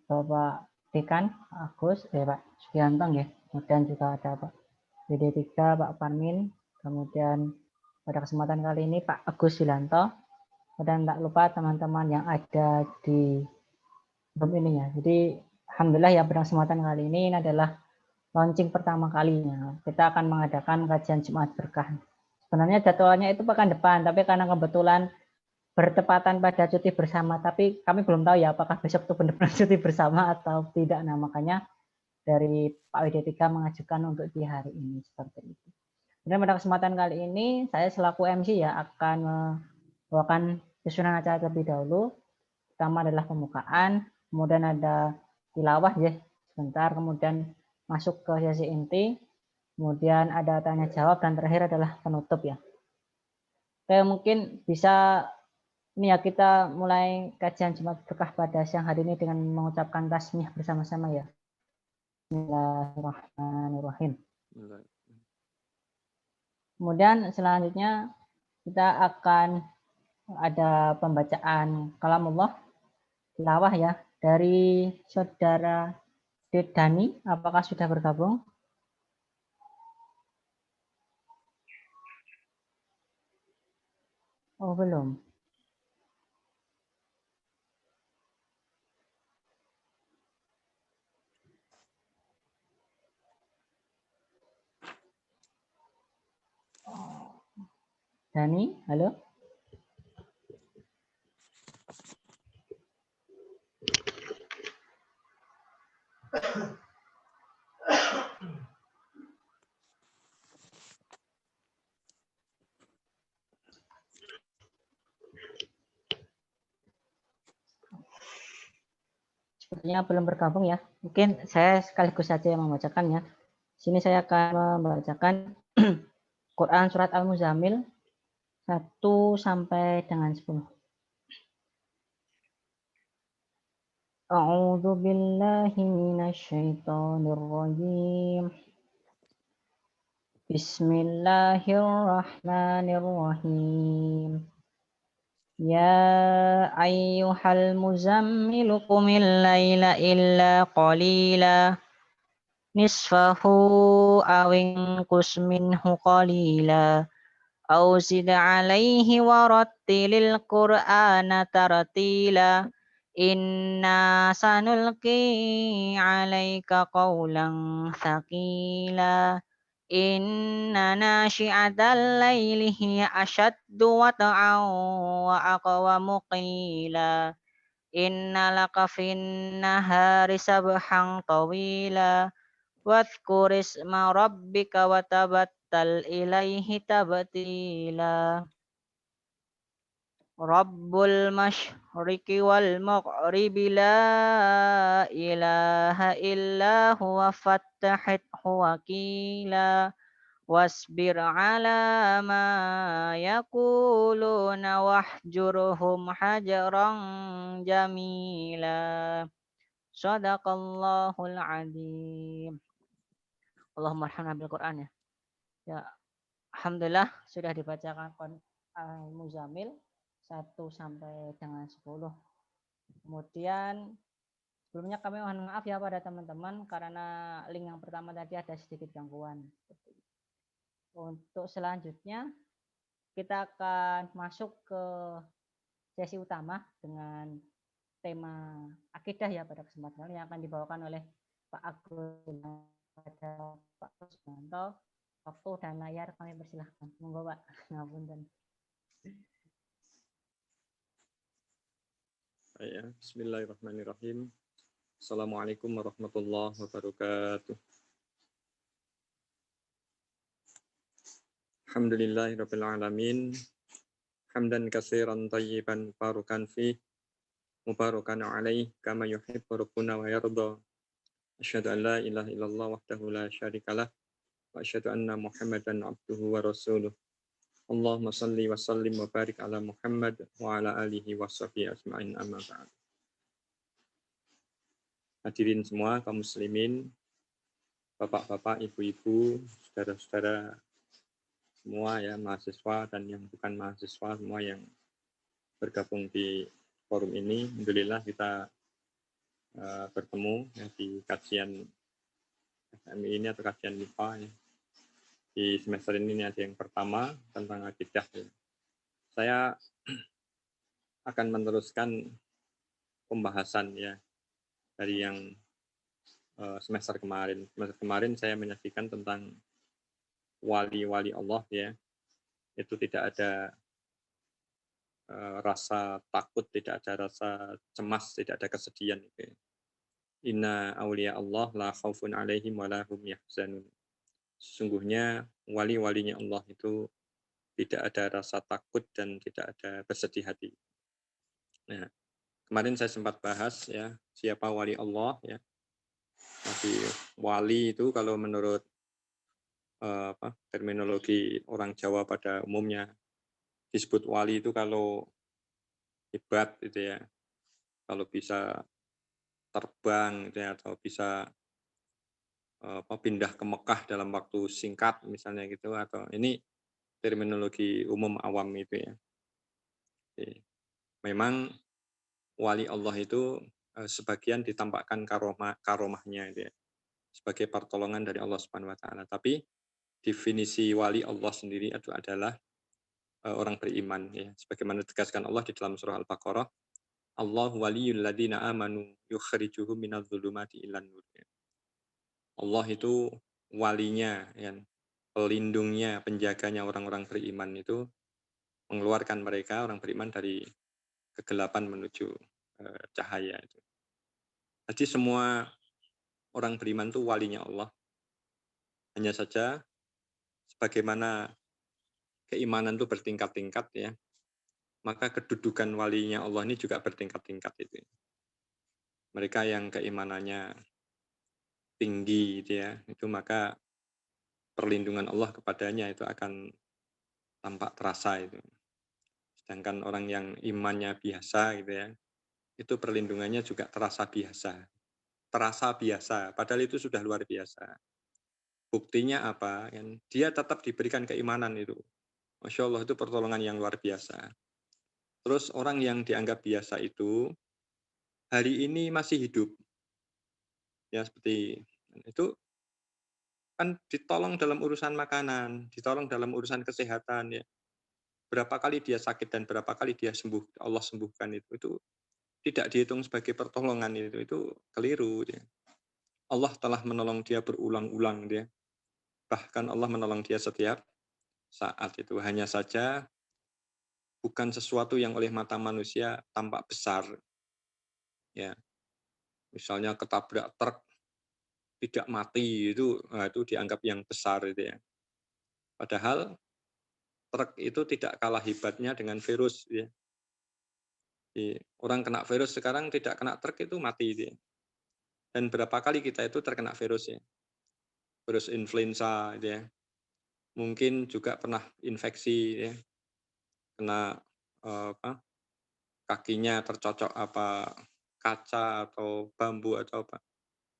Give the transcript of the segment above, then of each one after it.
Bapak Dekan Agus, Pak Sugianto ya, kemudian juga ada Pak BD3, Pak Parmin, kemudian pada kesempatan kali ini Pak Agus Wilanto, dan tak lupa teman-teman yang ada di grup ini ya. Jadi alhamdulillah ya, pada kesempatan kali ini adalah launching pertama kalinya. Kita akan mengadakan kajian Jumat Berkah. Sebenarnya jadwalnya itu pekan depan, tapi karena kebetulan bertepatan pada cuti bersama, tapi kami belum tahu ya apakah besok itu benar-benar cuti bersama atau tidak. Nah, makanya dari Pak WD3 mengajukan untuk di hari ini seperti itu. Dan pada kesempatan kali ini saya selaku MC ya akan membawakan susunan acara terlebih dahulu. Pertama adalah pembukaan, kemudian ada tilawah ya sebentar, kemudian masuk ke sesi inti, kemudian ada tanya jawab, dan terakhir adalah penutup ya. Oke, mungkin bisa ini ya, kita mulai kajian Jumat Berkah pada siang hari ini dengan mengucapkan tasmiyah bersama-sama ya. Bismillahirrahmanirrahim. Kemudian selanjutnya kita akan ada pembacaan kalamullah tilawah ya dari saudara Dani. Apakah sudah bergabung? Oh, belum. Dani, halo? Sepertinya belum bergabung ya. Mungkin saya sekaligus saja yang membacakan ya. Sini saya akan membacakan Quran surat Al-Muzammil 1 sampai dengan 10. A'udzu billahi minasyaitonir rajim. Bismillahirrahmanirrahim. Ya ayyuhal muzammil qumil laila illa qalila nisfahu aw inqus minhu qalila aw zid alaihi warattilil qur'ana tartila inna sanulqi alaika qawlan thaqila inna nashi'atal laili hiya ashaddu wata'an wa aqwamu qila inna laka fin nahari sabhan tawila wadhkur isma rabbika wa tabattal ilaihi tabtila Rabbul masyriqi wal maghribi la ilaha illa huwa fattahithu wakila wasbir ala ma yaquluna wahjurhum hajaran jamila. Shadaqallahul azim. Allahumma arhamna bil Qur'an ya. Ya, alhamdulillah sudah dibacakan Al-Muzammil 1 sampai dengan 10. Kemudian sebelumnya kami mohon maaf ya pada teman-teman karena link yang pertama tadi ada sedikit gangguan. Untuk selanjutnya kita akan masuk ke sesi utama dengan tema akidah ya pada kesempatan yang akan dibawakan oleh Pak Agus pada Pak Sugianto. Waktu dan layar kami persilahkan. Monggo Pak. Ngapunten. Ya, bismillahirrahmanirrahim. Assalamualaikum warahmatullahi wabarakatuh. Alhamdulillahirabbil alamin. Hamdan katsiran thayyiban mubarakan fi mubarakan alaih kama yuhibbu rabbuna wa yarda. Asyhadu an la ilaha illallah wahdahu la syarikalah wa asyhadu anna Muhammadan abduhu wa rasuluh. Allahumma salli wa sallim wa barik ala Muhammad wa ala alihi wa sahbihi ajma'in amma ba'd. Hadirin semua kaum muslimin, bapak-bapak, ibu-ibu, saudara-saudara semua ya, mahasiswa dan yang bukan mahasiswa semua yang bergabung di forum ini. Alhamdulillah kita bertemu ya, di kajian FMI ini atau kajian MIPA ya. Di semester ini ada yang pertama tentang akidah. Ya. Saya akan meneruskan pembahasan ya dari yang semester kemarin. Semester kemarin saya menyaksikan tentang wali-wali Allah ya. Itu tidak ada rasa takut, tidak ada rasa cemas, tidak ada kesedihan. Gitu. Inna awliya Allah la khaufun alaihim wa la hum yahzanun. Sesungguhnya wali-walinya Allah itu tidak ada rasa takut dan tidak ada bersedih hati. Nah, kemarin saya sempat bahas ya siapa wali Allah ya. Jadi wali itu kalau menurut terminologi orang Jawa pada umumnya disebut wali itu kalau hebat gitu ya, kalau bisa terbang gitu ya, atau bisa pindah ke Mekah dalam waktu singkat misalnya gitu, atau ini terminologi umum awam itu ya. Jadi, memang wali Allah itu sebagian ditampakkan karomahnya itu ya, sebagai pertolongan dari Allah Subhanahu wa taala. Tapi definisi wali Allah sendiri itu adalah orang beriman ya. Sebagaimana ditegaskan Allah di dalam surah Al-Baqarah, Allahu waliyul ladzina amanu yukhrijuhum minadh-dhulumati ilan nur. Allah itu walinya ya, pelindungnya, penjaganya orang-orang beriman itu mengeluarkan mereka orang beriman dari kegelapan menuju cahaya itu. Jadi semua orang beriman itu walinya Allah. Hanya saja sebagaimana keimanan itu bertingkat-tingkat ya, maka kedudukan walinya Allah ini juga bertingkat-tingkat itu. Mereka yang keimanannya tinggi gitu ya, itu maka perlindungan Allah kepadanya itu akan tampak terasa itu. Sedangkan orang yang imannya biasa gitu ya, itu perlindungannya juga terasa biasa. Terasa biasa, padahal itu sudah luar biasa. Buktinya apa? Dia tetap diberikan keimanan itu. Masya Allah itu pertolongan yang luar biasa. Terus orang yang dianggap biasa itu hari ini masih hidup. Ya seperti itu kan ditolong dalam urusan makanan, ditolong dalam urusan kesehatan ya. Berapa kali dia sakit dan berapa kali dia sembuh, Allah sembuhkan itu tidak dihitung sebagai pertolongan itu keliru ya. Allah telah menolong dia berulang-ulang dia. Bahkan Allah menolong dia setiap saat itu. Hanya saja bukan sesuatu yang oleh mata manusia tampak besar. Ya, misalnya ketabrak truk tidak mati itu dianggap yang besar itu ya. Padahal truk itu tidak kalah hebatnya dengan virus ya. Jadi, orang kena virus sekarang tidak kena truk itu mati itu ya. Dan berapa kali kita itu terkena virus ya. Virus influenza gitu ya. Mungkin juga pernah infeksi ya. Kena kakinya tercocok kaca atau bambu atau apa.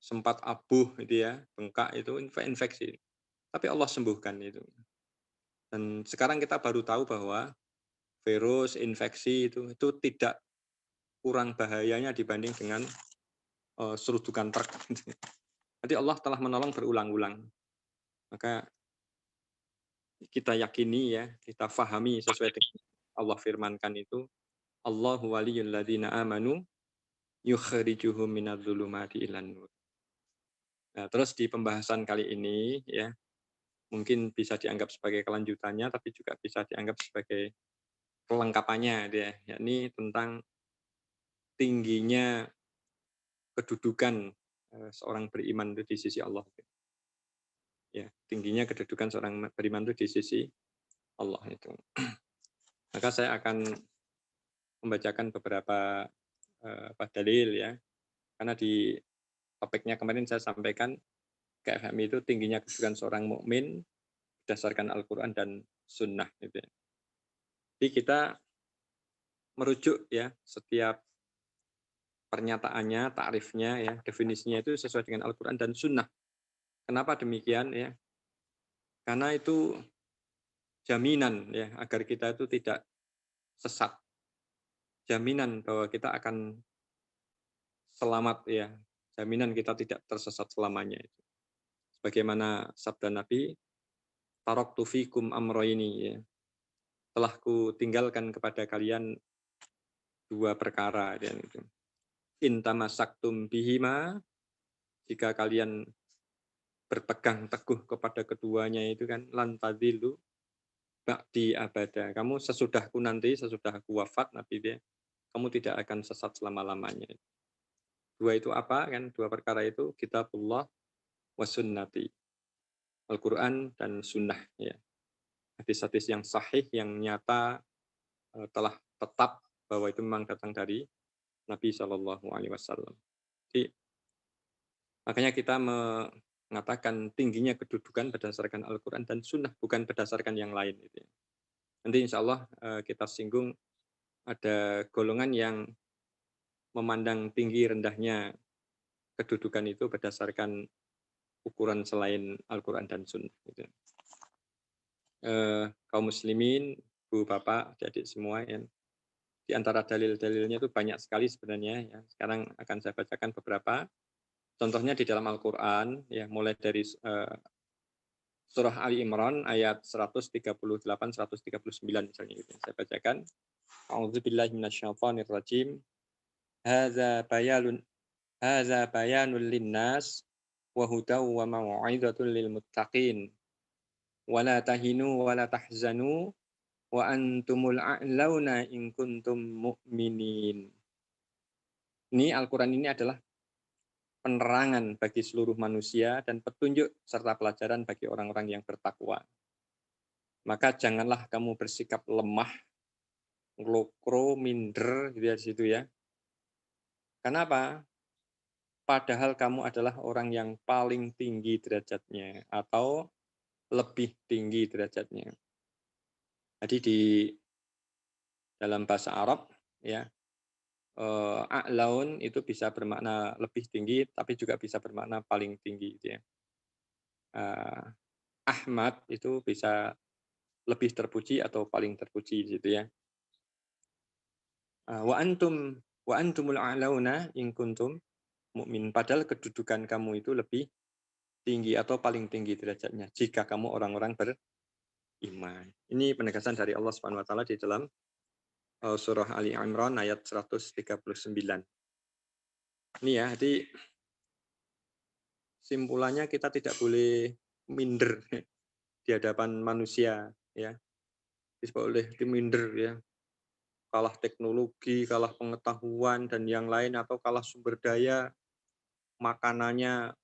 Sempat abuh gitu ya, bengkak itu infeksi. Tapi Allah sembuhkan itu. Dan sekarang kita baru tahu bahwa virus infeksi itu tidak kurang bahayanya dibanding dengan serudukan truk. Jadi Allah telah menolong berulang-ulang. Maka kita yakini ya, kita fahami sesuai dengan Allah firmankan itu, Allahu waliyul ladzina amanu yukhrijuhum minadh-dhulumati ilan nur. Nah, terus di pembahasan kali ini ya, mungkin bisa dianggap sebagai kelanjutannya tapi juga bisa dianggap sebagai kelengkapannya ya, yakni tentang tingginya kedudukan seorang beriman itu di sisi Allah. Ya, tingginya kedudukan seorang beriman itu di sisi Allah itu. Maka saya akan membacakan beberapa dalil ya. Karena di topiknya kemarin saya sampaikan KFMI itu tingginya kedudukan seorang mukmin berdasarkan Al-Qur'an dan Sunnah gitu ya. Jadi kita merujuk ya setiap pernyataannya, takrifnya ya, definisinya itu sesuai dengan Al-Qur'an dan Sunnah. Kenapa demikian ya? Karena itu jaminan ya agar kita itu tidak sesat. jaminan bahwa kita akan selamat ya, jaminan kita tidak tersesat selamanya itu. Sebagaimana sabda Nabi, taraktu fikum amroini ya. Telah ku tinggalkan kepada kalian dua perkara dan itu. In tamasaktum bihima, jika kalian berpegang teguh kepada keduanya itu kan lan tadillu ba'di abada. Kamu sesudahku nanti, sesudah aku wafat Nabi dia, kamu tidak akan sesat selama-lamanya. Dua itu apa kan? Dua perkara itu kitabullah wa sunnati. Al-Qur'an dan sunnah ya. Hadis-hadis yang sahih yang nyata telah tetap bahwa itu memang datang dari Nabi Shallallahu alaihi wasallam. Jadi makanya kita mengatakan tingginya kedudukan berdasarkan Al-Qur'an dan sunnah, bukan berdasarkan yang lain gitu ya. Nanti insya Allah kita singgung ada golongan yang memandang tinggi rendahnya kedudukan itu berdasarkan ukuran selain Al-Quran dan Sunnah. Gitu. Kaum muslimin, bu, bapak, adik-adik semua, ya. Di antara dalil-dalilnya itu banyak sekali sebenarnya. Ya. Sekarang akan saya bacakan beberapa. Contohnya di dalam Al-Quran, ya, mulai dari surah Ali Imran ayat 138-139 misalnya. Gitu. Saya bacakan. A'udzubillahi minasyaitonirrajim. Hadza bayanul linnas wa hudaw wa mau'izatul lil muttaqin. Wa la tahinu wa la tahzanu wa antumul a'launa in kuntum mu'minin. Ini Al-Qur'an ini adalah penerangan bagi seluruh manusia dan petunjuk serta pelajaran bagi orang-orang yang bertakwa. Maka janganlah kamu bersikap lemah, ngelokro, minder gitu ya di situ ya. Kenapa? Padahal kamu adalah orang yang paling tinggi derajatnya atau lebih tinggi derajatnya. Jadi di dalam bahasa Arab ya a'laun itu bisa bermakna lebih tinggi tapi juga bisa bermakna paling tinggi gitu ya. Ahmad itu bisa lebih terpuji atau paling terpuji gitu ya. Wa antumul a'launa in kuntum mu'min. Padahal kedudukan kamu itu lebih tinggi atau paling tinggi derajatnya jika kamu orang-orang beriman. Ini penegasan dari Allah Subhanahu wa taala di dalam surah Ali Imran ayat 139. Ini ya, jadi simpulannya kita tidak boleh minder di hadapan manusia ya. Tidak boleh minder ya. Kalah teknologi, kalah pengetahuan dan yang lain atau kalah sumber daya, makanannya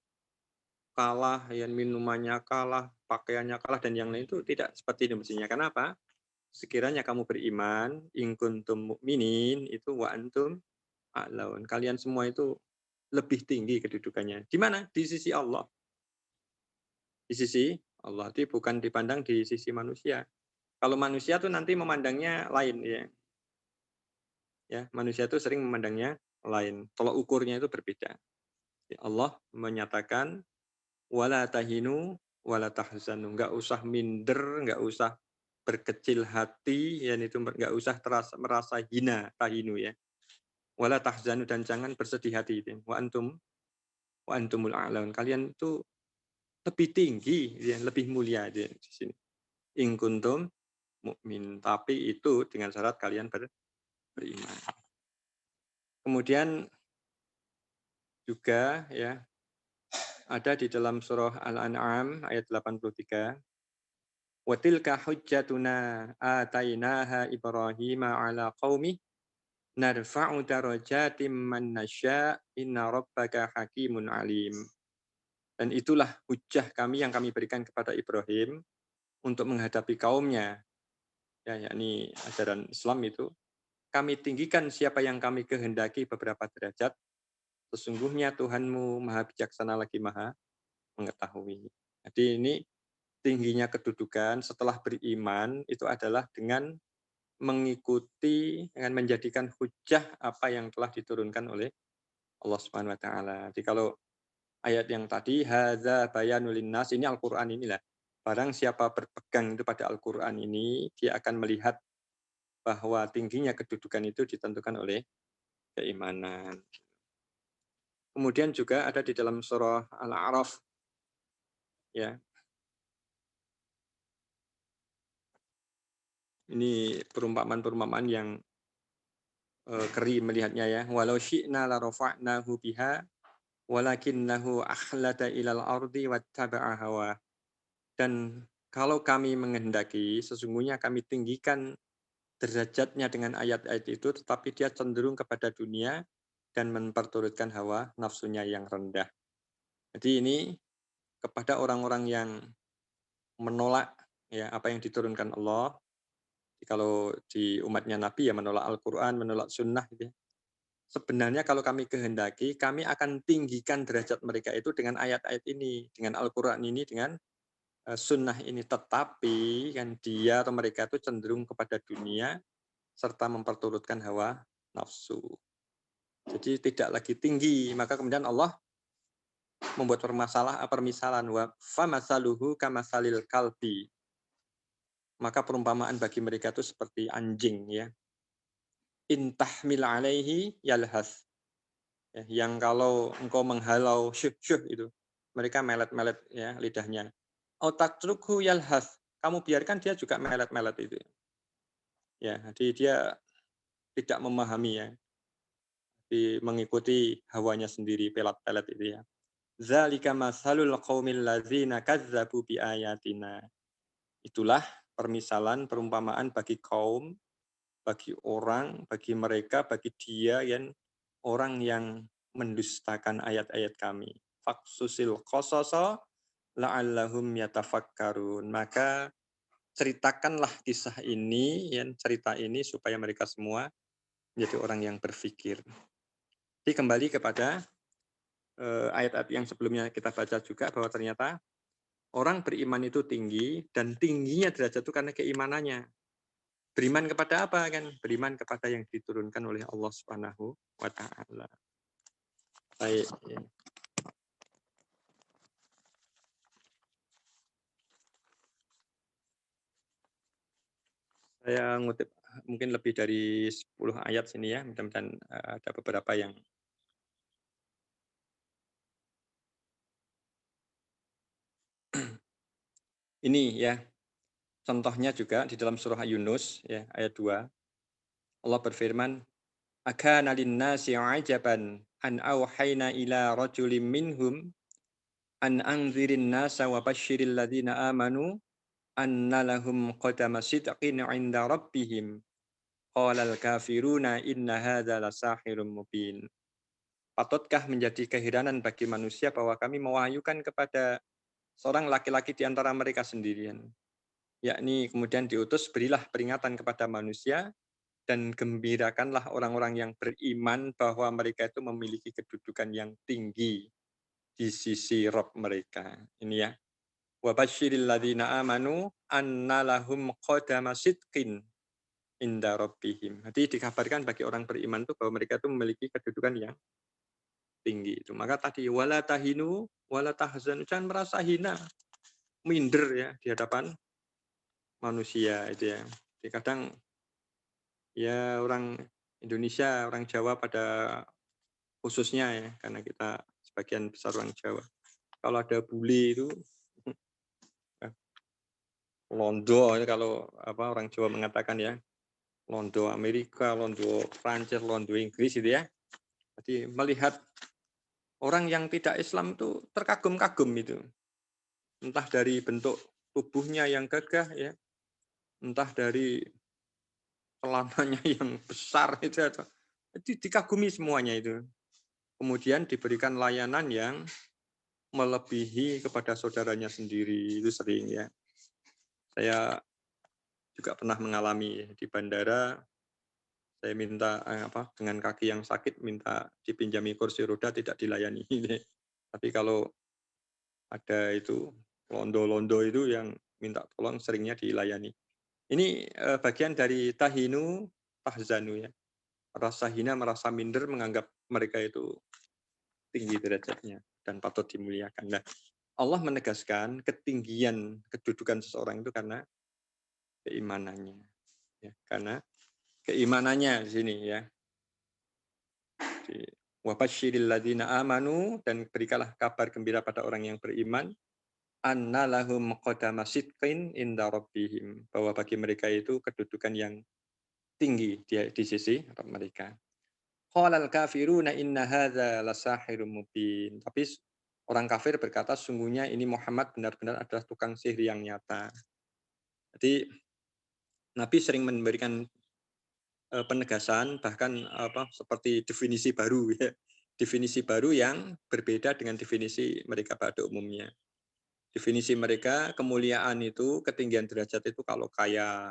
kalah, ya minumannya kalah, pakaiannya kalah dan yang lain itu tidak seperti itu mestinya. Kenapa? Sekiranya kamu beriman, in kuntum mu'minin, itu wa antum a'laun. Kalian semua itu lebih tinggi kedudukannya. Di mana? Di sisi Allah. Di sisi Allah. Itu bukan dipandang di sisi manusia. Kalau manusia tuh nanti memandangnya lain ya. Ya, manusia itu sering memandangnya lain. Kalau ukurnya itu berbeda. Allah menyatakan wala tahinu wala tahzanu. Enggak usah minder, enggak usah berkecil hati, ya itu enggak usah merasa hina, tahinu ya. Wala tahzanu dan jangan bersedih hati itu. Wa antumul a'laun. Kalian itu lebih tinggi, ya, lebih mulia di sini. In kuntum mukmin, tapi itu dengan syarat kalian beriman. Kemudian juga ya ada di dalam surah Al-An'am ayat 83. Wa tilka hujjatuna atainaha Ibrahim ala qaumi narfa'u darajatim man nasya inna rabbaka hakimun alim. Dan itulah hujjah kami yang kami berikan kepada Ibrahim untuk menghadapi kaumnya. Ya, yakni ajaran Islam itu kami tinggikan siapa yang kami kehendaki beberapa derajat. Sesungguhnya Tuhanmu maha bijaksana lagi maha mengetahui. Jadi ini tingginya kedudukan setelah beriman itu adalah dengan mengikuti, dengan menjadikan hujah apa yang telah diturunkan oleh Allah Subhanahu wa taala. Jadi kalau ayat yang tadi hadza bayanul linnas, ini Al-Qur'an inilah. Barang siapa berpegang itu pada Al-Qur'an ini, dia akan melihat bahwa tingginya kedudukan itu ditentukan oleh keimanan. Kemudian juga ada di dalam surah Al-A'raf, ya. Ini perumpamaan-perumpamaan yang keri melihatnya ya. Walau syi'na la rafa'nahu biha walakinnahu akhlada ilal ardi wattaba'a hawa. Dan kalau kami menghendaki, sesungguhnya kami tinggikan derajatnya dengan ayat-ayat itu, tetapi dia cenderung kepada dunia dan memperturutkan hawa nafsunya yang rendah. Jadi ini kepada orang-orang yang menolak ya apa yang diturunkan Allah. Kalau di umatnya Nabi ya menolak Al-Quran, menolak Sunnah gitu ya. Sebenarnya kalau kami kehendaki, kami akan tinggikan derajat mereka itu dengan ayat-ayat ini, dengan Al-Quran ini, dengan Sunnah ini. Tetapi kan dia atau mereka itu cenderung kepada dunia serta memperturutkan hawa nafsu. Jadi tidak lagi tinggi, maka kemudian Allah membuat permisalan wa famasaluhu kamasalil kalbi. Maka perumpamaan bagi mereka itu seperti anjing ya. Intahmil alaihi yalhas. Ya, yang kalau engkau menghalau syuh itu, mereka melet-melet ya lidahnya. Otatrukhu yalhas. Kamu biarkan dia juga melet-melet itu. Ya, jadi dia tidak memahami ya. Mengikuti hawanya sendiri, pelat-pelet itu ya. Zalika masalul qaumil ladzina kazzabu biayatina. Itulah permisalan, perumpamaan bagi kaum, bagi orang, bagi mereka, bagi dia yang orang yang mendustakan ayat-ayat kami. Faksusil qasasa la'allahum yatafakkarun. Maka ceritakanlah kisah ini, cerita ini supaya mereka semua menjadi orang yang berpikir. Jadi kembali kepada ayat-ayat yang sebelumnya kita baca juga bahwa ternyata orang beriman itu tinggi dan tingginya derajat itu karena keimanannya. Beriman kepada apa kan? Beriman kepada yang diturunkan oleh Allah Subhanahu wa taala. Baik, ya. Saya ngutip mungkin lebih dari 10 ayat sini ya, mudah-mudahan ada beberapa yang ini ya. Contohnya juga di dalam surah Yunus ya ayat 2. Allah berfirman, "Akana lin-nasi 'ajaban an auhayna ila rajulin minhum an anzirin nasa wa basyiril ladzina amanu anna lahum qadama sidqin 'inda rabbihim." Qalal kafiruna inna hadza lasahirun mubin. Patutkah menjadi keheranan bagi manusia bahwa kami mewahyukan kepada seorang laki-laki di antara mereka sendirian. Yakni kemudian diutus berilah peringatan kepada manusia dan gembirakanlah orang-orang yang beriman bahwa mereka itu memiliki kedudukan yang tinggi di sisi Rabb mereka. Ini ya. Wa basyiril ladzina amanu anna lahum qadama sidqin inda rabbihim. Jadi dikabarkan bagi orang beriman itu bahwa mereka itu memiliki kedudukan yang tinggi itu. Maka tadi wala tahinu wala tahzanu, jangan merasa hina, minder ya di hadapan manusia itu ya. Jadi kadang ya orang Indonesia, orang Jawa pada khususnya ya karena kita sebagian besar orang Jawa. Kalau ada bule itu londo kalau orang Jawa mengatakan ya, londo Amerika, londo Prancis, londo Inggris itu ya. Jadi melihat orang yang tidak Islam itu terkagum-kagum itu. Entah dari bentuk tubuhnya yang gagah ya, entah dari celananya yang besar itu dikagumi semuanya itu. Kemudian diberikan layanan yang melebihi kepada saudaranya sendiri itu sering ya. Saya juga pernah mengalami di bandara. Saya minta dengan kaki yang sakit minta dipinjami kursi roda tidak dilayani. Tapi kalau ada itu londo-londo itu yang minta tolong seringnya dilayani. Ini bagian dari tahinu tahzanu ya. Rasa hina, merasa minder, menganggap mereka itu tinggi derajatnya dan patut dimuliakan. Nah, Allah menegaskan ketinggian kedudukan seseorang itu karena keimanannya. Ya, karena keimanannya di sini ya. Wa basyiril ladzina amanu, dan berikanlah kabar gembira pada orang yang beriman, anna lahum qadama sidqin inda rabbihim, bahwa bagi mereka itu kedudukan yang tinggi di sisi Rabb mereka. Qalal kafiruna inna hadza lasahirun mubin. Tapi orang kafir berkata sungguhnya ini Muhammad benar-benar adalah tukang sihir yang nyata. Jadi Nabi sering memberikan penegasan, bahkan seperti definisi baru ya. Definisi baru yang berbeda dengan definisi mereka pada umumnya. Definisi mereka kemuliaan itu, ketinggian derajat itu kalau kaya,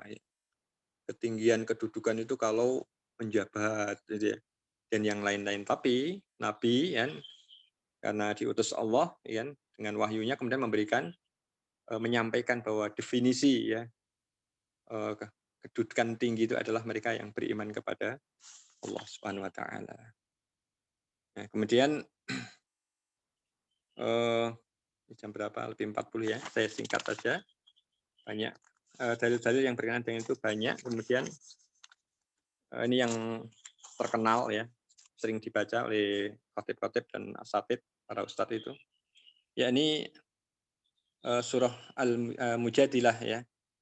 ketinggian kedudukan itu kalau menjabat gitu ya, dan yang lain-lain. Tapi Nabi kan karena diutus Allah kan dengan wahyunya kemudian memberikan menyampaikan bahwa definisi ya kedudukan tinggi itu adalah mereka yang beriman kepada Allah Subhanahu wa taala. Nah, kemudian jam berapa? Lebih 40 ya. Saya singkat saja. Banyak dalil-dalil yang berkenaan dengan itu banyak. Kemudian ini yang terkenal ya, sering dibaca oleh khatib-khatib dan asatid, para ustadz itu. Yakni surah Al-Mujadilah ya.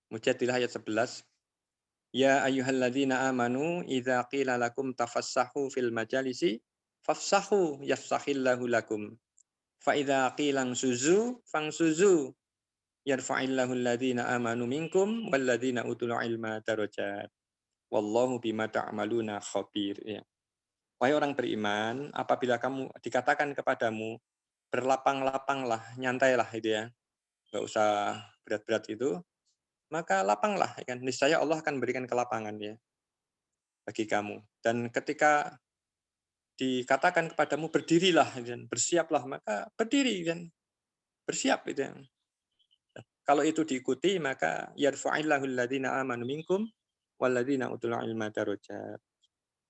Mujadilah ayat 11. Ya ayyuhalladzina amanu idza qila lakum tafassahu fil majalisi fafsahu yafsahillahu lakum. Fa idza qila suzu fangsuzu yarfa'illahu alladzina amanu minkum walladzina utul ilma darajat. Wallahu bima ta'maluna khabir ya. Wahai orang beriman, apabila kamu dikatakan kepadamu berlapang-lapanglah, nyantailah itu ya. Enggak usah berat-berat itu, maka lapanglah ya kan. Niscaya Allah akan berikan kelapangan ya bagi kamu. Dan ketika dikatakan kepadamu berdirilah dan bersiaplah, maka berdiri dan bersiap itu. Kalau itu diikuti maka yarfa'illahu alladzina amanu minkum walladzina utul ilma darajat.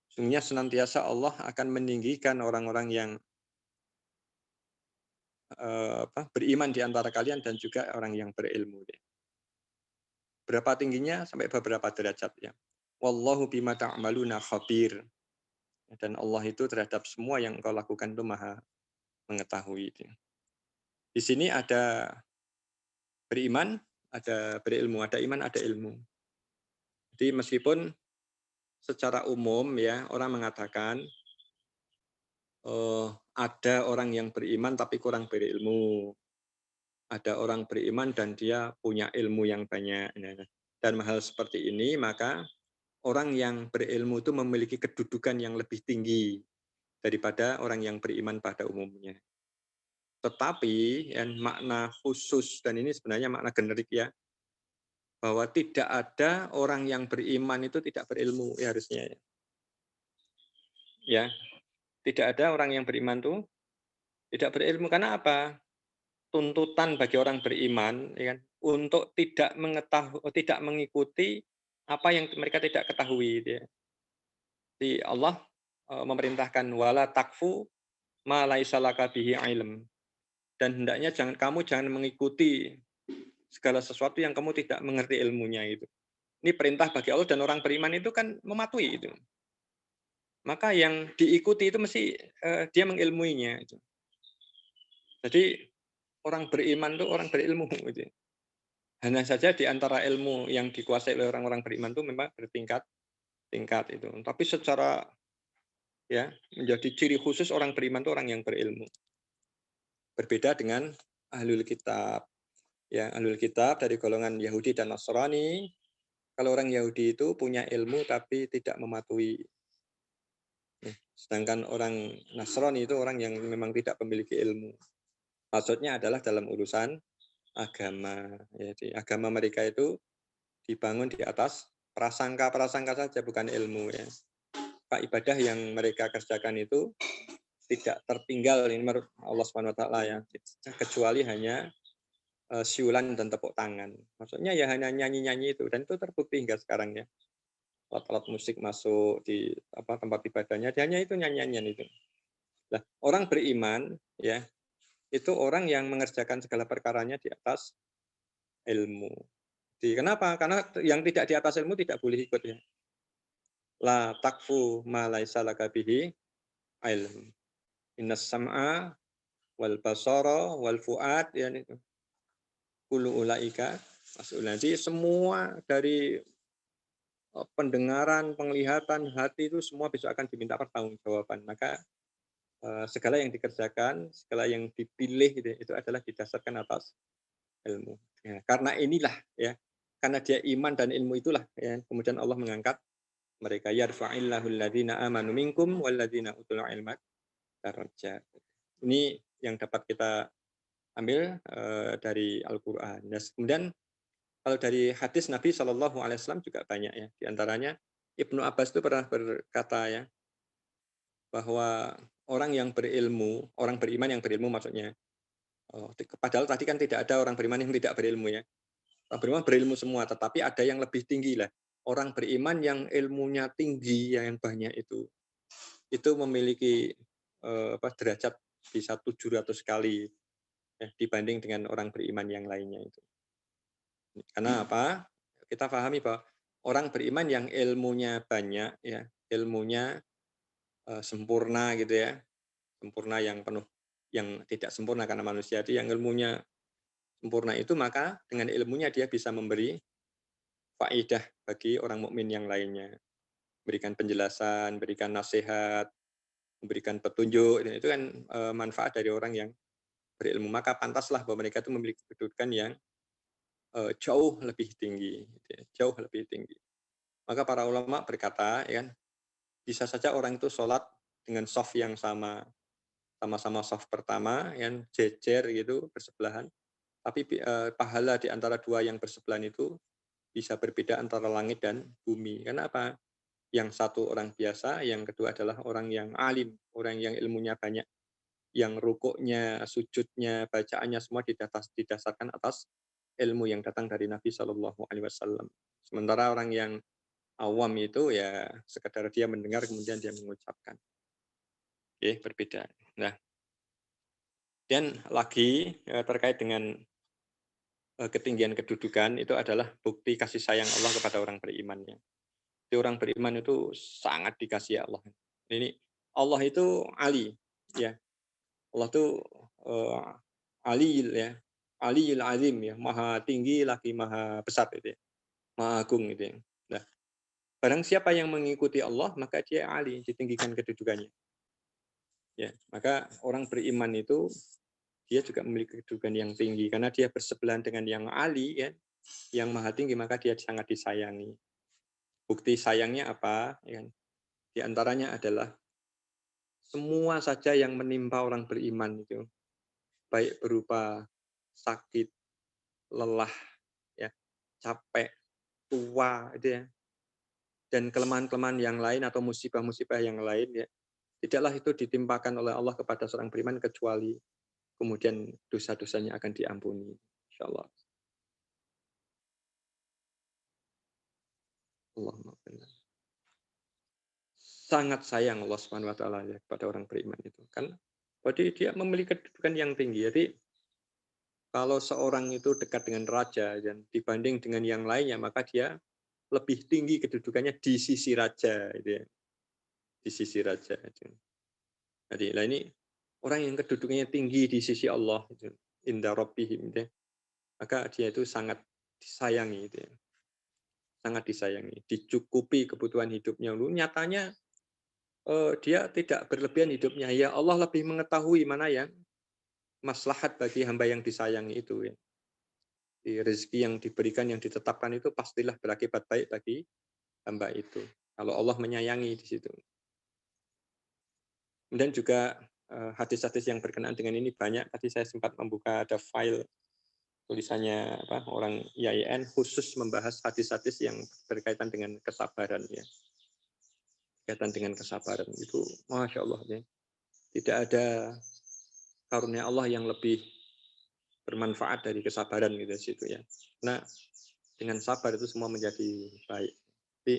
Sesungguhnya senantiasa Allah akan meninggikan orang-orang yang beriman di antara kalian dan juga orang yang berilmu. Berapa tingginya? Sampai beberapa derajat ya. Wallahu bima ta'maluna khabir. Dan Allah itu terhadap semua yang engkau lakukan itu maha mengetahui. Di sini ada beriman, ada berilmu, ada iman, ada ilmu. Jadi meskipun secara umum ya orang mengatakan ada orang yang beriman tapi kurang berilmu. Ada orang beriman dan dia punya ilmu yang banyak. Dan hal seperti ini maka orang yang berilmu itu memiliki kedudukan yang lebih tinggi daripada orang yang beriman pada umumnya. Tetapi yang makna khusus, dan ini sebenarnya makna generik ya, bahwa tidak ada orang yang beriman itu tidak berilmu ya harusnya. Ya, tidak ada orang yang beriman itu tidak berilmu. Karena apa? Tuntutan bagi orang beriman ya kan, untuk tidak mengetahui, tidak mengikuti apa yang mereka tidak ketahui. Ya. Jadi Allah memerintahkan wala takfu ma laisa laka bihi ilm. Dan hendaknya kamu jangan mengikuti segala sesuatu yang kamu tidak mengerti ilmunya itu. Ini perintah bagi Allah, dan orang beriman itu kan mematuhi itu. Maka yang diikuti itu mesti dia mengilmuinya itu. Jadi orang beriman itu orang berilmu gitu. Hanya saja di antara ilmu yang dikuasai oleh orang-orang beriman itu memang bertingkat itu. Tapi secara ya menjadi ciri khusus orang beriman itu orang yang berilmu. Berbeda dengan ahlul kitab. Ya, ahlul kitab dari golongan Yahudi dan Nasrani. Kalau orang Yahudi itu punya ilmu tapi tidak mematuhi. Sedangkan orang Nasrani itu orang yang memang tidak memiliki ilmu. Maksudnya adalah dalam urusan agama. Jadi agama mereka itu dibangun di atas prasangka-prasangka saja, bukan ilmu ya. Ibadah yang mereka kerjakan itu tidak tertinggal ini menurut Allah Subhanahu wa taala ya, kecuali hanya siulan dan tepuk tangan. Maksudnya ya hanya nyanyi-nyanyi itu, dan itu terbukti hingga sekarang ya. Alat-alat musik masuk di tempat ibadahnya, hanya itu nyanyian itu. Nah, orang beriman ya, itu orang yang mengerjakan segala perkaranya di atas ilmu. Kenapa? Karena yang tidak di atas ilmu tidak boleh ikut ya. la takfu ma laisa laka bihi ilm. Innas sam'a wal basara wal fuad ya itu. Kullu ulaika mas'ul. Jadi semua dari pendengaran, penglihatan, hati itu semua besok akan diminta pertanggungjawaban. Maka segala yang dikerjakan, segala yang dipilih itu adalah didasarkan atas ilmu. Ya, karena inilah ya, karena dia iman dan ilmu itulah ya, kemudian Allah mengangkat mereka yarfa'illahu alladziina aamanu minkum walladziina utul ilma darajat. Ini yang dapat kita ambil dari Al-Qur'an. Dan kemudian kalau dari hadis Nabi Shallallahu Alaihi Wasallam juga banyak ya. Di antaranya Ibnu Abbas itu pernah berkata ya bahwa orang yang berilmu, orang beriman yang berilmu maksudnya. Padahal tadi kan tidak ada orang beriman yang tidak berilmu ya. Orang beriman berilmu semua, tetapi ada yang lebih tinggi lah. Orang beriman yang ilmunya tinggi yang banyak itu memiliki derajat bisa 700 kali ya, dibanding dengan orang beriman yang lainnya itu. Karena apa? Kita pahami bahwa orang beriman yang ilmunya banyak, ya, ilmunya sempurna gitu ya, sempurna yang penuh, yang tidak sempurna karena manusia itu yang ilmunya sempurna itu, maka dengan ilmunya dia bisa memberi faedah bagi orang mukmin yang lainnya, berikan penjelasan, berikan nasihat, memberikan petunjuk, dan itu kan manfaat dari orang yang berilmu. Maka pantaslah bahwa mereka itu memiliki kedudukan yang jauh lebih tinggi, gitu ya, jauh lebih tinggi. Maka para ulama berkata, ya kan, bisa saja orang itu sholat dengan soft yang sama, sama-sama soft pertama, yang jejer gitu bersebelahan, tapi pahala di antara dua yang bersebelahan itu bisa berbeda antara langit dan bumi. Karena apa? Yang satu orang biasa, yang kedua adalah orang yang alim, orang yang ilmunya banyak, yang rukuknya, sujudnya, bacaannya semua didasarkan atas ilmu yang datang dari Nabi Shallallahu Alaihi Wasallam. Sementara orang yang awam itu ya sekedar dia mendengar kemudian dia mengucapkan. Oke, berbeda. Nah, dan lagi terkait dengan ketinggian kedudukan itu adalah bukti kasih sayang Allah kepada orang berimannya. Jadi orang beriman itu sangat dikasihi Allah. Ini Allah itu Ali, ya. Allah itu Aliyil ya, Aliyil Azim ya, maha tinggi lagi maha besar itu ya, maha agung itu ya. Nah, barang siapa yang mengikuti Allah maka dia Ali, ditinggikan kedudukannya. Ya, maka orang beriman itu dia juga memiliki kedudukan yang tinggi karena dia bersebelahan dengan yang Ali ya, yang maha tinggi, maka dia sangat disayangi. Bukti sayangnya apa? Ya, di antaranya adalah semua saja yang menimpa orang beriman itu, baik berupa sakit, lelah, ya, capek, tua, itu ya, dan kelemahan-kelemahan yang lain atau musibah-musibah yang lain, ya, tidaklah itu ditimpakan oleh Allah kepada seorang beriman kecuali kemudian dosa-dosanya akan diampuni. Insyaallah. Allahumma benar. Sangat sayang Allah Subhanahu wa taala ya kepada orang beriman itu. Kan berarti dia memiliki kedudukan yang tinggi. Jadi kalau seorang itu dekat dengan raja dan dibanding dengan yang lainnya, maka dia lebih tinggi kedudukannya di sisi raja, gitu ya. Di sisi raja. Gitu. Jadi, lah ini orang yang kedudukannya tinggi di sisi Allah, gitu. Inda Rabbihim, gitu ya. Maka dia itu sangat disayangi, gitu ya. Sangat disayangi, dicukupi kebutuhan hidupnya. Lalu nyatanya dia tidak berlebihan hidupnya. Ya Allah lebih mengetahui mana yang maslahat bagi hamba yang disayangi itu. Ya. Di rezeki yang diberikan, yang ditetapkan itu pastilah berakibat baik bagi hamba itu. Kalau Allah menyayangi di situ. Kemudian juga hadis-hadis yang berkenaan dengan ini banyak. Tadi saya sempat membuka ada file tulisannya orang IAIN khusus membahas hadis-hadis yang berkaitan dengan kesabaran ya. Berkaitan dengan kesabaran itu, masya Allah ya. Tidak ada karunia Allah yang lebih bermanfaat dari kesabaran gitu situ ya. Nah, dengan sabar itu semua menjadi baik. Jadi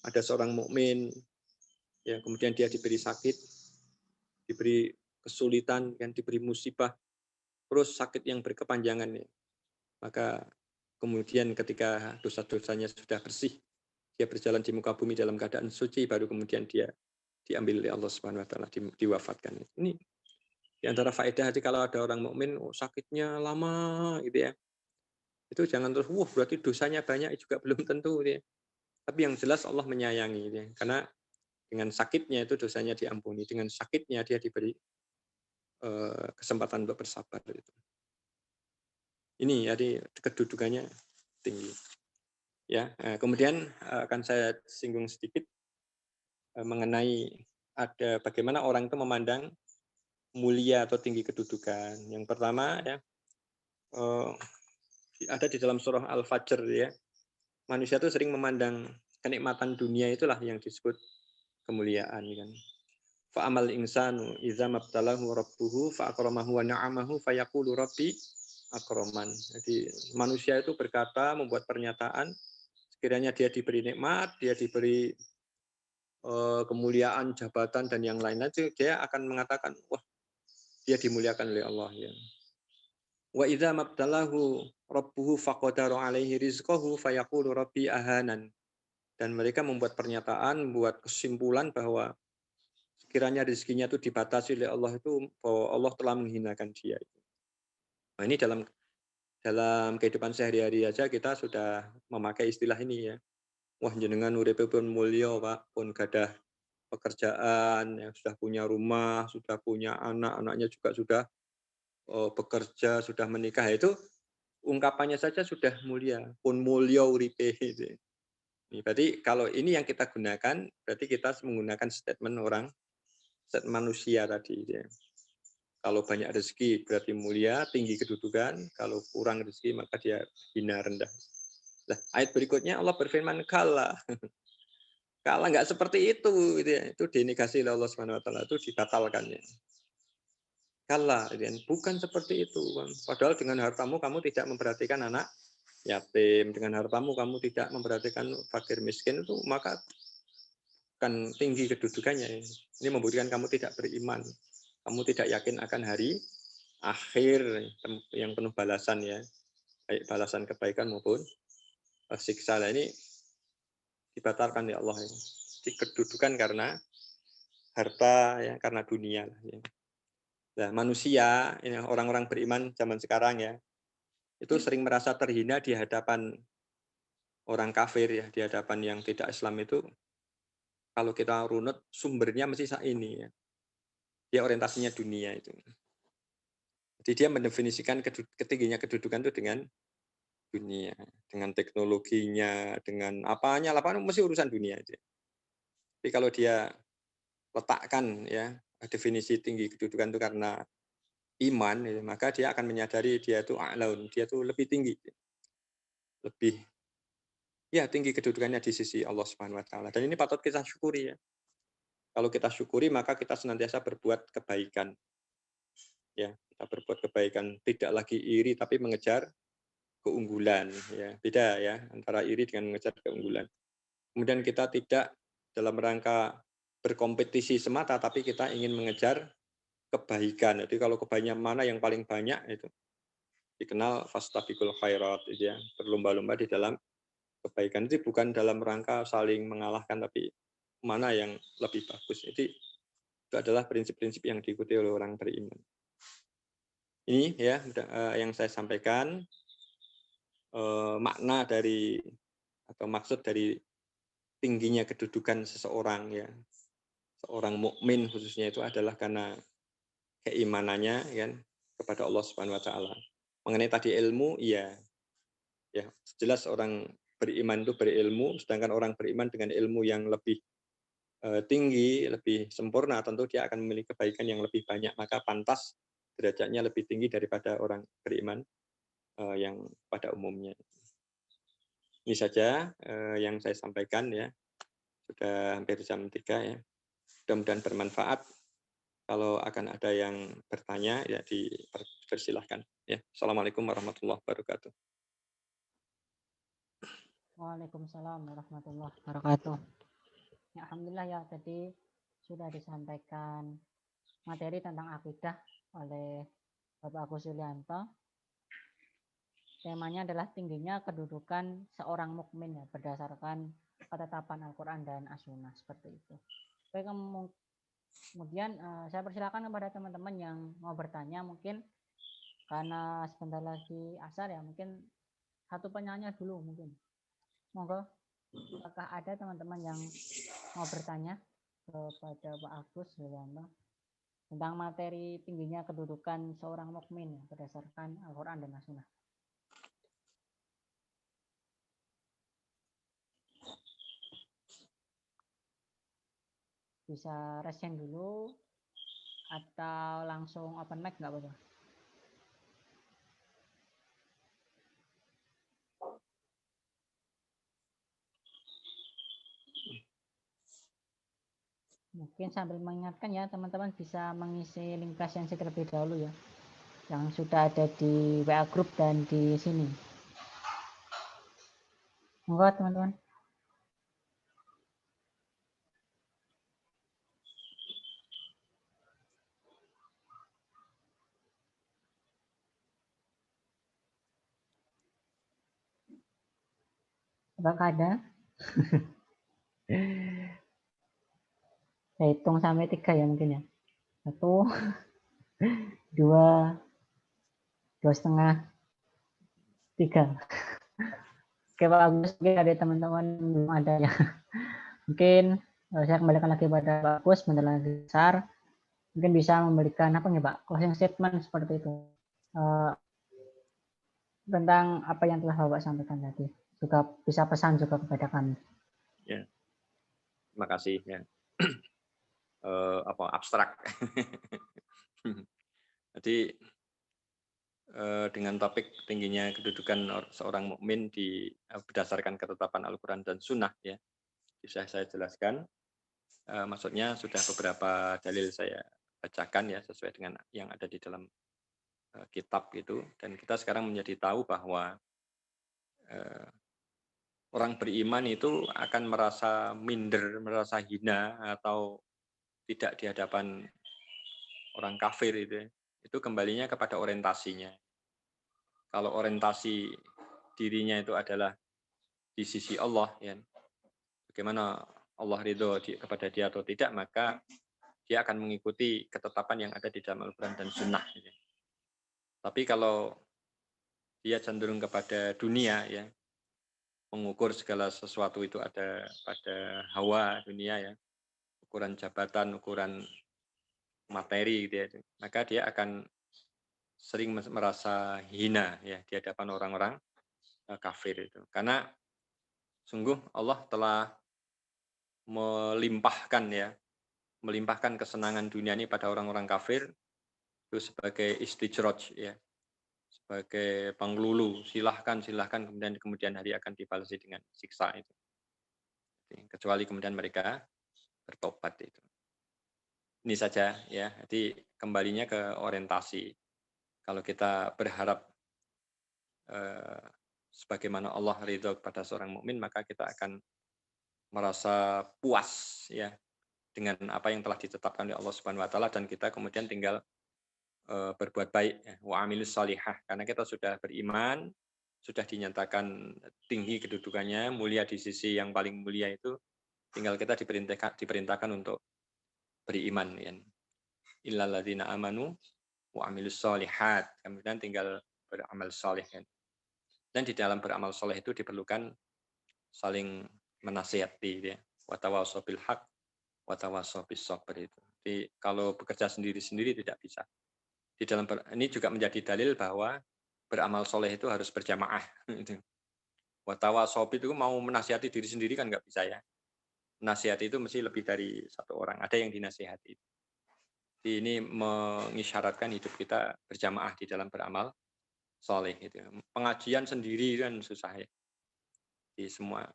ada seorang mukmin ya, kemudian dia diberi sakit, diberi kesulitan, kan diberi musibah, terus sakit yang berkepanjangan ya. Maka kemudian ketika dosa-dosanya sudah bersih, dia berjalan di muka bumi dalam keadaan suci, baru kemudian dia diambil oleh Allah Subhanahu wa taala, diwafatkan. Ini di antara faedah, jadi kalau ada orang mukmin sakitnya lama gitu ya. Itu jangan terus berarti dosanya banyak, juga belum tentu gitu ya. Tapi yang jelas Allah menyayangi gitu ya. Karena dengan sakitnya itu dosanya diampuni, dengan sakitnya dia diberi kesempatan untuk bersabar itu. Ini jadi kedudukannya tinggi. Ya, kemudian akan saya singgung sedikit mengenai ada bagaimana orang itu memandang mulia atau tinggi kedudukan. Yang pertama ya, ada di dalam surah Al-Fajr ya. Manusia itu sering memandang kenikmatan dunia itulah yang disebut kemuliaan kan. Fa'amal insanu idza mabtalahu rabbuhu fa'akramahu wa na'amahu fayaqulu rabbi akraman. Jadi manusia itu berkata, membuat pernyataan, sekiranya dia diberi nikmat, dia diberi kemuliaan, jabatan dan yang lain-lain, dia akan mengatakan, wah, dia dimuliakan oleh Allah ya. Wa idza mabtalahu rabbuhu faqadara alaihi rizqahu fayaqulu rabbi ahanan. Dan mereka membuat pernyataan, membuat kesimpulan bahwa sekiranya rezekinya itu dibatasi oleh Allah, itu bahwa Allah telah menghinakan dia. Nah, ini dalam kehidupan sehari-hari aja kita sudah memakai istilah ini ya. Wah, jenengan uripe pun mulya, Pak, pun gadah pekerjaan, yang sudah punya rumah, sudah punya anak, anaknya juga sudah bekerja, sudah menikah. Itu ungkapannya saja sudah mulia, pun mulya uripe gitu. Berarti kalau ini yang kita gunakan, berarti kita menggunakan statement manusia tadi. Ya. Kalau banyak rezeki berarti mulia, tinggi kedudukan. Kalau kurang rezeki maka dia hina, rendah. Nah, ayat berikutnya Allah berfirman, kala. Kala nggak seperti itu. Gitu ya. Itu dinegasi oleh Allah Subhanahu Wa Taala, itu dibatalkan. Ya. Kala, bukan seperti itu. Padahal dengan hartamu kamu tidak memperhatikan anak yatim, dengan hartamu kamu tidak memperhatikan fakir miskin, itu maka kan tinggi kedudukannya. Ini membuktikan kamu tidak beriman, kamu tidak yakin akan hari akhir yang penuh balasan ya, baik balasan kebaikan maupun siksa. Nah, ini dibatalkan ya Allah. Jadi kedudukan karena harta ya, karena dunia. Ya. Nah, manusia, ini orang-orang beriman zaman sekarang ya, itu sering merasa terhina di hadapan orang kafir ya, di hadapan yang tidak Islam itu. Kalau kita runut sumbernya mesti ini ya. Dia orientasinya dunia itu. Jadi dia mendefinisikan ketingginya kedudukan itu dengan dunia, dengan teknologinya, dengan apanya, mesti urusan dunia aja. Tapi kalau dia letakkan ya definisi tinggi kedudukan itu karena iman, ya, maka dia akan menyadari dia itu a'laun, dia itu lebih tinggi, lebih ya tinggi kedudukannya di sisi Allah Subhanahu Wa Taala. Dan ini patut kita syukuri ya. Kalau kita syukuri maka kita senantiasa berbuat kebaikan. Ya, kita berbuat kebaikan, tidak lagi iri tapi mengejar keunggulan ya. Beda ya antara iri dengan mengejar keunggulan. Kemudian kita tidak dalam rangka berkompetisi semata tapi kita ingin mengejar kebaikan. Jadi kalau kebaikan mana yang paling banyak itu dikenal fastabiqul khairat itu ya, berlomba-lomba di dalam kebaikan. Itu bukan dalam rangka saling mengalahkan tapi mana yang lebih bagus. Itu adalah prinsip-prinsip yang diikuti oleh orang beriman. Ini ya yang saya sampaikan makna dari atau maksud dari tingginya kedudukan seseorang ya. Seorang mukmin khususnya itu adalah karena keimanannya kan kepada Allah Subhanahu wa taala. Mengenai tadi ilmu, iya. Ya, jelas orang beriman itu berilmu, sedangkan orang beriman dengan ilmu yang lebih tinggi, lebih sempurna, tentu dia akan memiliki kebaikan yang lebih banyak, maka pantas derajatnya lebih tinggi daripada orang beriman yang pada umumnya. Ini saja yang saya sampaikan ya. Sudah hampir jam 3 ya. Mudah-mudahan bermanfaat. Kalau akan ada yang bertanya ya dipersilahkan ya. Assalamualaikum warahmatullahi wabarakatuh. Waalaikumsalam warahmatullahi wabarakatuh. Ya, alhamdulillah ya, tadi sudah disampaikan materi tentang akidah oleh Bapak Agus Yulianto. Temanya adalah tingginya kedudukan seorang mukmin ya, berdasarkan ketetapan Al-Quran dan As-Sunnah seperti itu. Oke, kemudian saya persilakan kepada teman-teman yang mau bertanya, mungkin karena sebentar lagi asar ya, mungkin satu penanya dulu mungkin. Monggo, apakah ada teman-teman yang mau bertanya kepada Pak Agus Yulianto tentang materi tingginya kedudukan seorang mukmin berdasarkan Al-Quran dan As-Sunnah? Bisa resen dulu atau langsung open mic nggak apa-apa? Mungkin sambil mengingatkan ya, teman-teman bisa mengisi link presensi terlebih dahulu ya, yang sudah ada di WA Group dan di sini. Monggo teman-teman. Apakah ada? Saya hitung sampai 3 ya mungkin ya. 1, 2, 2,5, 3. Oke Pak Agus, mungkin ada teman-teman belum ada ya. Mungkin saya kembalikan lagi pada Pak Agus, bentar lagi besar. Mungkin bisa memberikan apa nih Pak, closing statement seperti itu. Tentang apa yang telah Bapak sampaikan tadi. Juga bisa pesan juga kepada kami. Ya, terima kasih ya. Abstrak. Jadi dengan topik tingginya kedudukan seorang mukmin berdasarkan ketetapan Al-Quran dan Sunnah ya, bisa saya jelaskan. Maksudnya sudah beberapa dalil saya bacakan ya sesuai dengan yang ada di dalam kitab gitu, dan kita sekarang menjadi tahu bahwa orang beriman itu akan merasa minder, merasa hina atau tidak di hadapan orang kafir itu kembalinya kepada orientasinya. Kalau orientasi dirinya itu adalah di sisi Allah, ya, bagaimana Allah ridho kepada dia atau tidak, maka dia akan mengikuti ketetapan yang ada di dalam Al-Quran dan Sunnah. Ya. Tapi kalau dia cenderung kepada dunia, ya, mengukur segala sesuatu itu ada pada hawa dunia, ya, ukuran jabatan, ukuran materi, gitu ya, maka dia akan sering merasa hina ya di hadapan orang-orang kafir itu. Karena sungguh Allah telah melimpahkan kesenangan dunia ini pada orang-orang kafir itu sebagai istijroj ya, sebagai penglulu, silahkan kemudian hari akan dibalasi dengan siksa itu. Kecuali kemudian mereka bertobat itu. Ini saja ya. Jadi kembalinya ke orientasi. Kalau kita berharap sebagaimana Allah ridho kepada seorang mukmin, maka kita akan merasa puas ya dengan apa yang telah ditetapkan oleh Allah Subhanahu wa taala, dan kita kemudian tinggal berbuat baik ya, wa amilus sholihah, karena kita sudah beriman, sudah dinyatakan tinggi kedudukannya, mulia di sisi yang paling mulia itu, tinggal kita diperintahkan untuk beriman ya. Illal ladzina amanu wa amilus sholihat, kemudian tinggal beramal soleh kan. Dan di dalam beramal soleh itu diperlukan saling menasihati ya. Wa tawassaw bil haq wa tawassaw bis sabr itu. Jadi kalau bekerja sendiri-sendiri tidak bisa. Di dalam ini juga menjadi dalil bahwa beramal soleh itu harus berjamaah. Wa tawassaw itu mau menasihati diri sendiri kan nggak bisa ya. Nasihati itu mesti lebih dari satu orang. Ada yang dinasihati. Ini mengisyaratkan hidup kita berjamaah di dalam beramal soleh itu. Pengajian sendiri kan susah ya. Di semua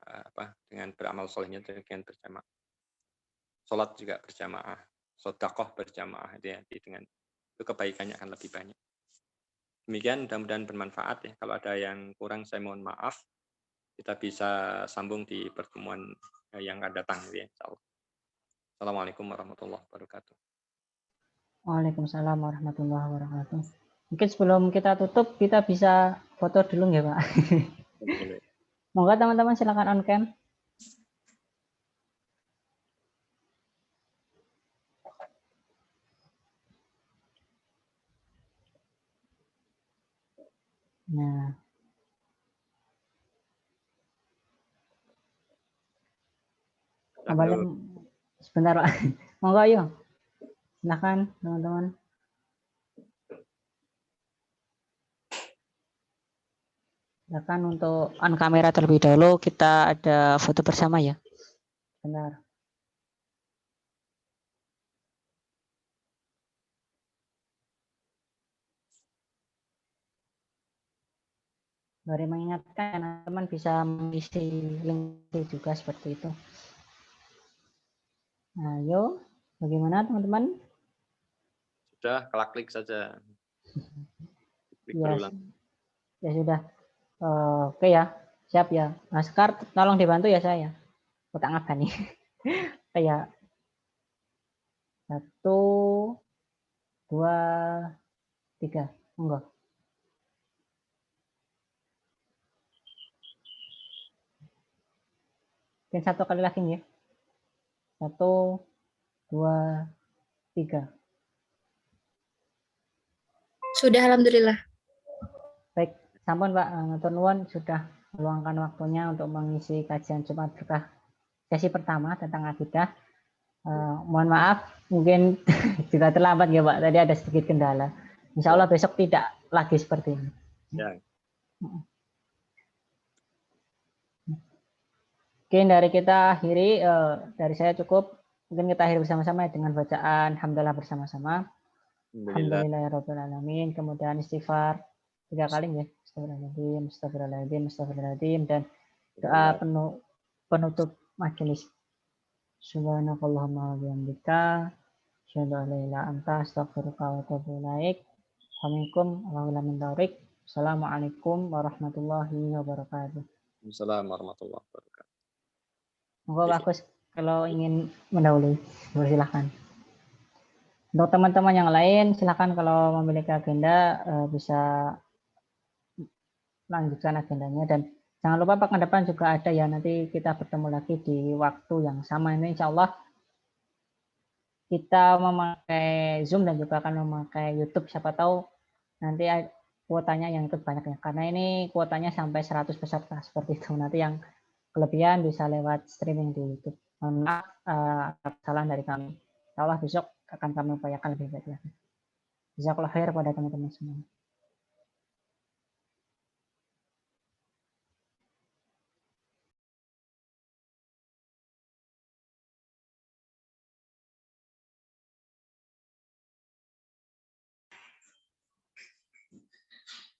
dengan beramal solehnya dengan berjamaah. Sholat juga berjamaah, sedekah berjamaah itu ya, dengan itu kebaikannya akan lebih banyak. Demikian, mudah-mudahan bermanfaat ya. Kalau ada yang kurang saya mohon maaf. Kita bisa sambung di pertemuan yang akan datang ya, insyaallah. Assalamualaikum warahmatullahi wabarakatuh. Waalaikumsalam warahmatullahi wabarakatuh. Mungkin sebelum kita tutup, kita bisa foto dulu ya Pak. Monggo teman-teman silakan on cam. Nah, kembali sebentar Pak. Monggo yuk. Silakan teman-teman. Silakan untuk on kamera terlebih dahulu, kita ada foto bersama ya. Benar. Mari mengingatkan teman-teman bisa mengisi link juga seperti itu. Nah, yuk, bagaimana teman-teman? Sudah, klik saja. Klik Ya, berulang. ya sudah. Oke ya, siap ya. Nah, Sekar, tolong dibantu ya saya. Kotak apa nih? Kayak 1, 2, 3. Monggo. Mungkin 1 kali lagi nih ya. 1, 2, 3. Sudah, alhamdulillah. Baik, sampun Pak, matur nuwun sudah meluangkan waktunya untuk mengisi kajian Jumat Berkah sesi pertama tentang akidah. Mohon maaf, mungkin juga terlambat ya Pak, tadi ada sedikit kendala. Insya Allah besok tidak lagi seperti ini. Ya. Mungkin dari kita akhiri, dari saya cukup. Mungkin kita akhiri bersama-sama dengan bacaan Alhamdulillah bersama-sama. Alhamdulillahirrahmanirrahim. Kemudian istighfar 3 kali ya. Astagfirullahaladzim, astagfirullahaladzim, astagfirullahaladzim. Dan doa penutup majelis. Subhanakallahumma wa bihamdika. Asyhadu an la ilaha illa anta astaghfiruka wa atubu ilaik. Assalamualaikum warahmatullahi wabarakatuh. Assalamualaikum warahmatullahi wabarakatuh. Monggo bagus kalau ingin mendahului, silahkan. Untuk teman-teman yang lain, silahkan kalau memiliki agenda bisa lanjutkan agendanya. Dan jangan lupa pekan depan juga ada ya, nanti kita bertemu lagi di waktu yang sama. Ini insya Allah kita memakai Zoom dan juga akan memakai YouTube. Siapa tahu nanti kuotanya yang ikut banyak ya. Karena ini kuotanya sampai 100 peserta seperti itu. Nanti yang kelebihan bisa lewat streaming di YouTube. Mohon maaf kesalahan dari kami. Insya Allah besok akan kami upayakan lebih baik lagi. Jazakallahu khair pada teman-teman semua.